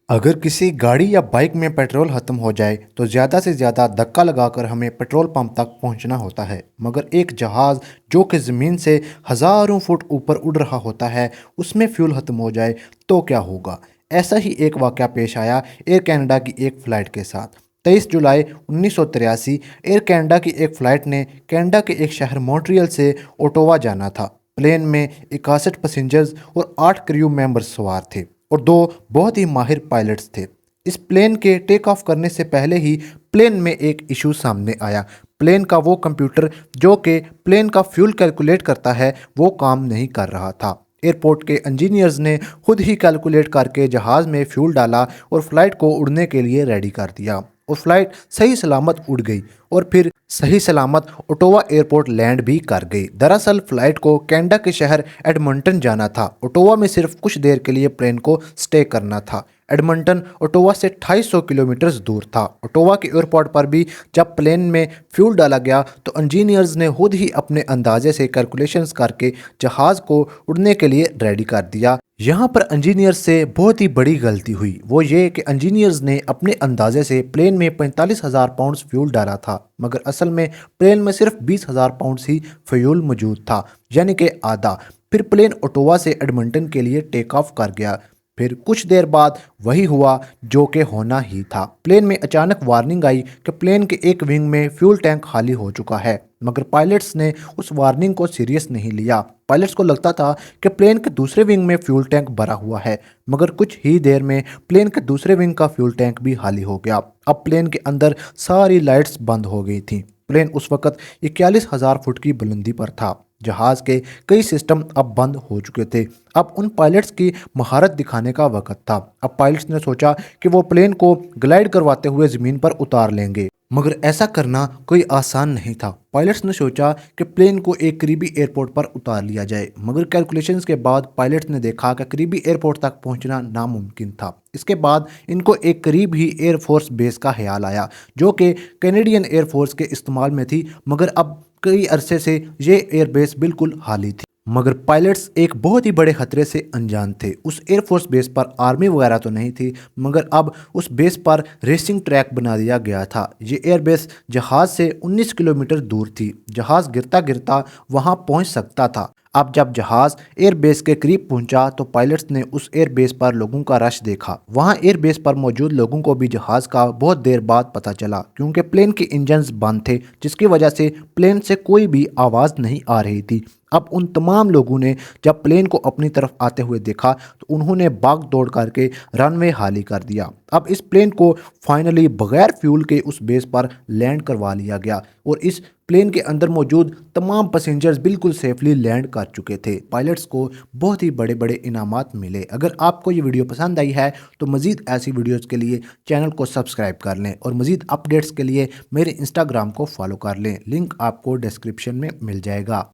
अगर किसी गाड़ी या बाइक में पेट्रोल ख़त्म हो जाए तो ज़्यादा से ज़्यादा धक्का लगाकर हमें पेट्रोल पंप तक पहुंचना होता है। मगर एक जहाज़ जो कि ज़मीन से हज़ारों फुट ऊपर उड़ रहा होता है, उसमें फ्यूल ख़त्म हो जाए तो क्या होगा। ऐसा ही एक वाक़या पेश आया एयर कनाडा की एक फ़्लाइट के साथ। 23 जुलाई 1983 एयर कनाडा की एक फ़्लाइट ने कनाडा के एक शहर मॉन्ट्रियल से ओटावा जाना था। प्लेन में 61 पैसेंजर्स और 8 क्रू मेंबर्स सवार थे और दो बहुत ही माहिर पायलट्स थे। इस प्लेन के टेक ऑफ करने से पहले ही प्लेन में एक इशू सामने आया। प्लेन का वो कंप्यूटर जो कि प्लेन का फ्यूल कैलकुलेट करता है, वो काम नहीं कर रहा था। एयरपोर्ट के इंजीनियर्स ने खुद ही कैलकुलेट करके जहाज़ में फ्यूल डाला और फ्लाइट को उड़ने के लिए रेडी कर दिया और फ्लाइट सही सलामत उड़ गई और फिर सही सलामत ओटावा एयरपोर्ट लैंड भी कर गई। दरअसल फ्लाइट को कनाडा के शहर एडमंटन जाना था। ओटावा में सिर्फ कुछ देर के लिए प्लेन को स्टे करना था। एडमंटन ओटावा से 250 किलोमीटर दूर था। ओटावा के एयरपोर्ट पर भी जब प्लेन में फ्यूल डाला गया तो इंजीनियर्स ने खुद ही अपने अंदाजे से कैलकुलेशंस करके जहाज़ को उड़ने के लिए रेडी कर दिया। यहाँ पर इंजीनियर्स से बहुत ही बड़ी गलती हुई, वो ये कि इंजीनियर्स ने अपने अंदाजे से प्लेन में 45,000 पाउंड्स फ्यूल डाला था, मगर असल में प्लेन में सिर्फ 20,000 पाउंड्स ही फ्यूल मौजूद था, यानी कि आधा। फिर प्लेन ओटावा से एडमंटन के लिए टेक ऑफ कर गया। फिर कुछ देर बाद वही हुआ जो कि होना ही था। प्लेन में अचानक वार्निंग आई कि प्लेन के एक विंग में फ्यूल टैंक खाली हो चुका है, मगर पायलट्स ने उस वार्निंग को सीरियस नहीं लिया। पायलट्स को लगता था कि प्लेन के दूसरे विंग में फ्यूल टैंक भरा हुआ है, मगर कुछ ही देर में प्लेन के दूसरे विंग का फ्यूल टैंक भी खाली हो गया। अब प्लेन के अंदर सारी लाइट्स बंद हो गई थी। प्लेन उस वक्त 41,000 फुट की बुलंदी पर था। जहाज़ के कई सिस्टम अब बंद हो चुके थे। अब उन पायलट्स की महारत दिखाने का वक्त था। अब पायलट्स ने सोचा कि वो प्लेन को ग्लाइड करवाते हुए ज़मीन पर उतार लेंगे, मगर ऐसा करना कोई आसान नहीं था। पायलट्स ने सोचा कि प्लेन को एक करीबी एयरपोर्ट पर उतार लिया जाए, मगर कैलकुलेशंस के बाद पायलट्स ने देखा कि करीबी एयरपोर्ट तक पहुंचना नामुमकिन था। इसके बाद इनको एक करीब ही एयरफोर्स बेस का ख्याल आया, जो कि कैनेडियन एयरफोर्स के इस्तेमाल में थी, मगर अब कई अरसे से ये एयरबेस बिल्कुल खाली थी। मगर पायलट्स एक बहुत ही बड़े खतरे से अनजान थे। उस एयरफोर्स बेस पर आर्मी वगैरह तो नहीं थी, मगर अब उस बेस पर रेसिंग ट्रैक बना दिया गया था। ये एयरबेस जहाज़ से 19 किलोमीटर दूर थी। जहाज़ गिरता गिरता वहां पहुंच सकता था। अब जब जहाज़ एयरबेस के करीब पहुंचा तो पायलट्स ने उस एयरबेस पर लोगों का रश देखा। वहां एयरबेस पर मौजूद लोगों को भी जहाज़ का बहुत देर बाद पता चला, क्योंकि प्लेन के इंजन्स बंद थे, जिसकी वजह से प्लेन से कोई भी आवाज़ नहीं आ रही थी। अब उन तमाम लोगों ने जब प्लेन को अपनी तरफ आते हुए देखा तो उन्होंने भाग दौड़ करके रनवे खाली कर दिया। अब इस प्लेन को फाइनली बगैर फ्यूल के उस बेस पर लैंड करवा लिया गया और इस प्लेन के अंदर मौजूद तमाम पैसेंजर्स बिल्कुल सेफली लैंड कर चुके थे। पायलट्स को बहुत ही बड़े बड़े इनामात मिले। अगर आपको ये वीडियो पसंद आई है तो मज़ीद ऐसी वीडियोज़ के लिए चैनल को सब्सक्राइब कर लें और मज़ीद अपडेट्स के लिए मेरे इंस्टाग्राम को फॉलो कर लें। लिंक आपको डिस्क्रिप्शन में मिल जाएगा।